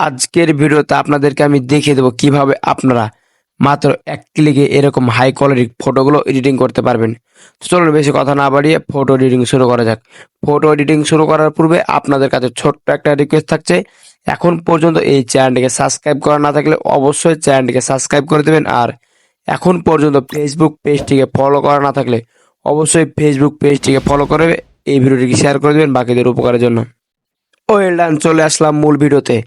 আজকের ভিডিওতে আপনাদেরকে আমি দেখিয়ে দেবো কিভাবে আপনারা মাত্র এক ক্লিকে এরকম হাই কোয়ালিটির ফটোগুলো এডিটিং করতে পারবেন। তো চলুন বেশি কথা না বাড়িয়ে ফটো এডিটিং শুরু করা যাক। ফটো এডিটিং শুরু করার পূর্বে আপনাদের কাছে ছোট্ট একটা রিকোয়েস্ট থাকছে, এখন পর্যন্ত এই চ্যানেলটিকে সাবস্ক্রাইব করা না থাকলে অবশ্যই চ্যানেলটিকে সাবস্ক্রাইব করে দেবেন। আর এখন পর্যন্ত ফেসবুক পেজটিকে ফলো করা না থাকলে অবশ্যই ফেসবুক পেজটিকে ফলো করে এই ভিডিওটিকে শেয়ার করে দেবেন বাকিদের উপকারের জন্য। ওয়েল ডান, চলে আসলাম মূল ভিডিওতে।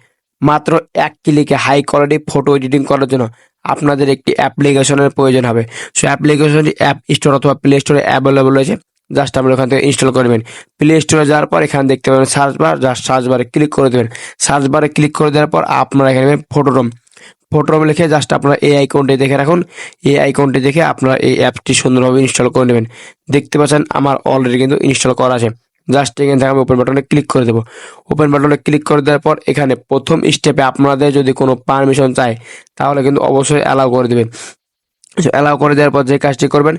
মাত্র এক ক্লিকে হাই কোয়ালিটি ফটো এডিটিং করার জন্য আপনাদের একটি অ্যাপ্লিকেশনের প্রয়োজন হবে। সো অ্যাপ্লিকেশনটি অ্যাপ স্টোর অথবা প্লে স্টোরে অ্যাভেলেবল রয়েছে। জাস্ট আপনারা ওখান থেকে ইনস্টল করবেন। প্লে স্টোরে যাওয়ার পর এখানে দেখতে পাবেন সার্চ বার, জাস্ট সার্চ বারে ক্লিক করে দেবেন। সার্চ বারে ক্লিক করে দেওয়ার পর আপনারা এখানে ফটোরুম ফটোরুম লিখে জাস্ট আপনারা এই আইকনটি দেখে রাখুন। এই আইকনটি দেখে আপনারা এই অ্যাপটি সুন্দরভাবে ইনস্টল করে নেবেন। দেখতে পাচ্ছেন আমার অলরেডি কিন্তু ইনস্টল করা আছে। জাস্ট এখানে থেকে আমি ওপেন বাটনে ক্লিক করে দেবো। ওপেন বাটনে ক্লিক করে দেওয়ার পর এখানে প্রথম স্টেপে আপনাদের যদি কোনো পারমিশন চায় তাহলে কিন্তু অবশ্যই অ্যালাউ করে দেবেন। অ্যালাউ করে দেওয়ার পর যে কাজটি করবেন,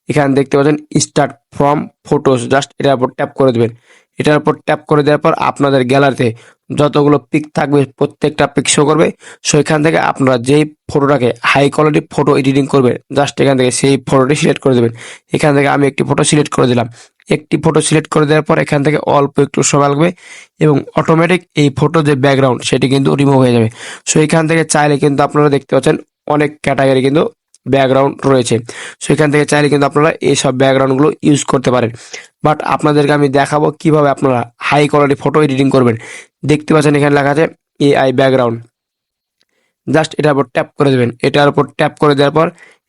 এখানে দেখতে পাচ্ছেন স্টার্ট ফ্রম ফটোস, জাস্ট এটার উপর ট্যাপ করে দেবেন। এটার উপর ট্যাপ করে দেওয়ার পর আপনাদের গ্যালারিতে যতগুলো পিক থাকবে প্রত্যেকটা পিক শো করবে। সো এখান থেকে আপনারা যেই ফটোটাকে হাই কোয়ালিটি ফটো এডিটিং করবে জাস্ট এখান থেকে সেই ফটোটি সিলেক্ট করে দেবেন। এখান থেকে আমি একটি ফটো সিলেক্ট করে দিলাম। একটি ফটো সিলেক্ট করে দেওয়ার পর এখান থেকে অল্প একটু সময় লাগবে এবং অটোমেটিক এই ফটো যে ব্যাকগ্রাউন্ড সেটি কিন্তু রিমুভ হয়ে যাবে। সো এখান থেকে চাইলে কিন্তু আপনারা দেখতে পাচ্ছেন অনেক ক্যাটাগরি কিন্তু ব্যাকগ্রাউন্ড রয়েছে। সো এখান থেকে চাইলে কিন্তু আপনারা এইসব ব্যাকগ্রাউন্ডগুলো ইউজ করতে পারেন। বাট আপনাদেরকে আমি দেখাবো কিভাবে আপনারা হাই কোয়ালিটি ফটো এডিটিং করবেন। দেখতে পাচ্ছেন এখানে লেখা আছে এআই ব্যাকগ্রাউন্ড, জাস্ট এটার উপর ট্যাপ করে দেবেন। এটার উপর ট্যাপ করে দেওয়ার পর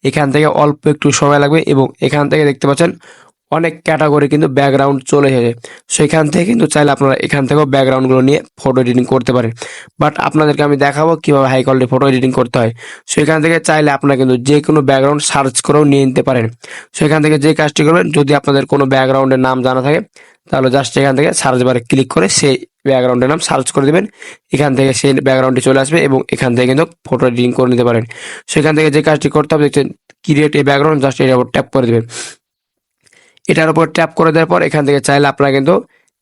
এখান থেকে অল্প একটু সময় লাগবে এবং এখান থেকে দেখতে পাচ্ছেন অনেক ক্যাটাগরি কিন্তু ব্যাকগ্রাউন্ড চলে এসেছে। সো এখান থেকে কিন্তু চাইলে আপনারা এখান থেকেও ব্যাকগ্রাউন্ডগুলো নিয়ে ফটো এডিটিং করতে পারেন। বাট আপনাদেরকে আমি দেখাবো কিভাবে হাই কোয়ালিটি ফটো এডিটিং করতে হয়। সো এখান থেকে চাইলে আপনারা কিন্তু যে কোনো ব্যাকগ্রাউন্ড সার্চ করেও নিয়ে নিতে পারেন। সো এখান থেকে যে কাজটি করবেন, যদি আপনাদের কোনো ব্যাকগ্রাউন্ডের নাম জানা থাকে তাহলে জাস্ট এখান থেকে সার্চ বারে ক্লিক করে সেই ব্যাকগ্রাউন্ডের নাম সার্চ করে দেবেন। এখান থেকে সেই ব্যাকগ্রাউন্ডটি চলে আসবে এবং এখান থেকে কিন্তু ফটো এডিটিং করে নিতে পারেন। সেখান থেকে যে কাজটি করতে হবে, দেখছেন ক্রিয়েট এ ব্যাকগ্রাউন্ড, জাস্ট এর উপর ট্যাপ করে দেবেন। এটার উপর ট্যাপ করে দেওয়ার পর এখান থেকে চাইলে আপনারা কিন্তু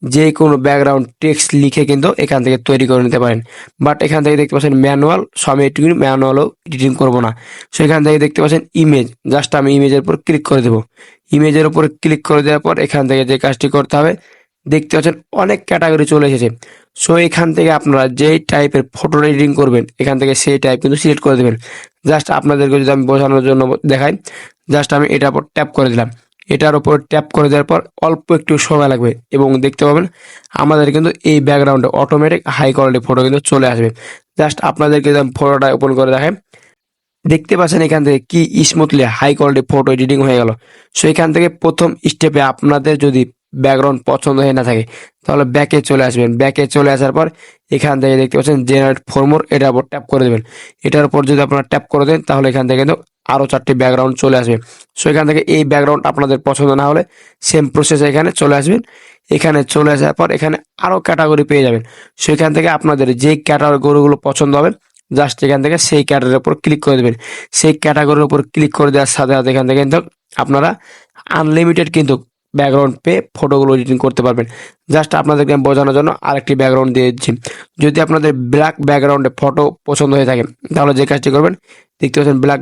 যে কোনো ব্যাকগ্রাউন্ড টেক্সট লিখে কিন্তু এখান থেকে তৈরি করে নিতে পারেন। বাট এখান থেকে দেখতে পাচ্ছেন ম্যানুয়াল, সো আমি একটু ম্যানুয়ালও এডিটিং করবো না। সো এখান থেকে দেখতে পাচ্ছেন ইমেজ, জাস্ট আমি ইমেজের উপর ক্লিক করে দেবো। ইমেজের উপর ক্লিক করে দেওয়ার পর এখান থেকে যে কাজটি করতে হবে, দেখতে পাচ্ছেন অনেক ক্যাটাগরি চলে এসেছে। সো এখান থেকে আপনারা যেই টাইপের ফটো এডিটিং করবেন এখান থেকে সেই টাইপ কিন্তু সিলেক্ট করে দেবেন। জাস্ট আপনাদেরকে যদি আমি বোঝানোর জন্য দেখাই, জাস্ট আমি এটার উপর ট্যাপ করে দিলাম। এটার উপর ট্যাপ করে দেওয়ার পর অল্প একটু সময় লাগবে এবং দেখতে পাবেন আমাদের কিন্তু এই ব্যাকগ্রাউন্ডে অটোমেটিক হাই কোয়ালিটি ফটো কিন্তু চলে আসবে। জাস্ট আপনাদেরকে ফটোটা ওপেন করে দেখাই, দেখতে পাচ্ছেন এখান থেকে কি smoothly high quality photo editing হয়ে গেল। সো এখান থেকে প্রথম স্টেপে আপনাদের যদি ব্যাকগ্রাউন্ড পছন্দ হয়ে না থাকে তাহলে ব্যাকে চলে আসবেন। ব্যাকে চলে আসার পর এখান থেকে দেখতে পাচ্ছেন জেনারেট ফরমোর, এটার উপর ট্যাপ করে দেবেন। এটার উপর যদি আপনারা ট্যাপ করে দেন তাহলে এখান থেকে কিন্তু আরও 4টি ব্যাকগ্রাউন্ড চলে আসবে। সো এখান থেকে এই ব্যাকগ্রাউন্ড আপনাদের পছন্দ না হলে সেম প্রসেসে এখানে চলে আসবেন। এখানে চলে আসার পর এখানে আরও ক্যাটাগরি পেয়ে যাবেন। সো এখান থেকে আপনাদের যে ক্যাটাগরিগুলো পছন্দ হবে জাস্ট এখান থেকে সেই ক্যাটাগরির উপর ক্লিক করে দেবেন। সেই ক্যাটাগরির উপর ক্লিক করে দেওয়ার সাথে সাথে এখান থেকে কিন্তু আপনারা আনলিমিটেড কিন্তু ব্যাকগ্রাউন্ড পেয়ে ফটোগুলো এডিটিং করতে পারবেন। জাস্ট আপনাদেরকে আমি বোঝানোর জন্য আরেকটি ব্যাকগ্রাউন্ড দিয়ে দিচ্ছি। যদি আপনাদের ব্ল্যাক ব্যাকগ্রাউন্ডে ফটো পছন্দ হয়ে থাকে তাহলে যে কাজটি করবেন, দেখতে পাচ্ছেন ব্ল্যাক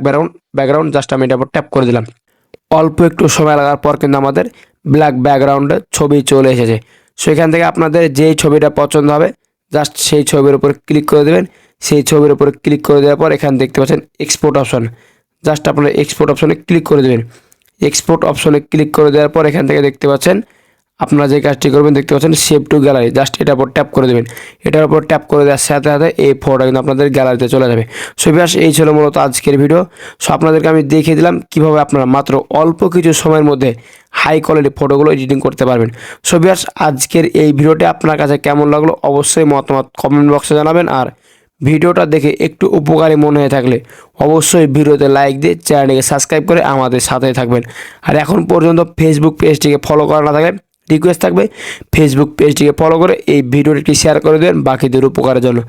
ব্যাকগ্রাউন্ড, জাস্ট আমি এটার উপর ট্যাপ করে দিলাম। অল্প একটু সময় লাগার পর কিন্তু আমাদের ব্ল্যাক ব্যাকগ্রাউন্ডে ছবি চলে এসেছে। সো এখান থেকে আপনাদের যেই ছবিটা পছন্দ হবে জাস্ট সেই ছবির উপর ক্লিক করে দেবেন। সেই ছবির উপর ক্লিক করে দেওয়ার পর এখানে দেখতে পাচ্ছেন এক্সপোর্ট অপশন, জাস্ট আপনারা এক্সপোর্ট অপশনে ক্লিক করে দেবেন। এক্সপোর্ট অপশনে ক্লিক করে দেওয়ার পর এখান থেকে দেখতে পাচ্ছেন আপনারা যে কাজটি করবেন, দেখতে পাচ্ছেন সেভ টু গ্যালারি, জাস্ট এটার উপর ট্যাপ করে দেবেন। এটার উপর ট্যাপ করে দেওয়ার সাথে সাথে এই ফটোটা কিন্তু আপনাদের গ্যালারিতে চলে যাবে। সো ব্যাস এই ছিল মূলত আজকের ভিডিও। সো আপনাদেরকে আমি দেখিয়ে দিলাম কিভাবে আপনারা মাত্র অল্প কিছু সময়ের মধ্যে হাই কোয়ালিটি ফটোগুলো এডিটিং করতে পারবেন। সো ব্যাস আজকের এই ভিডিওটি আপনার কাছে কেমন লাগলো অবশ্যই মতামত কমেন্ট বক্সে জানাবেন। আর ভিডিওটা দেখে একটু উপকারী মনে হয়ে থাকলে অবশ্যই ভিডিওতে লাইক দিয়ে চ্যানেলটিকে সাবস্ক্রাইব করে আমাদের সাথে থাকবেন। আর এখন পর্যন্ত ফেসবুক পেজটিকে ফলো করা না থাকলে রিকোয়েস্ট থাকবে ফেসবুক পেজটিকে ফলো করে এই ভিডিওটি শেয়ার করে দেবেন বাকিদের উপকারের জন্য।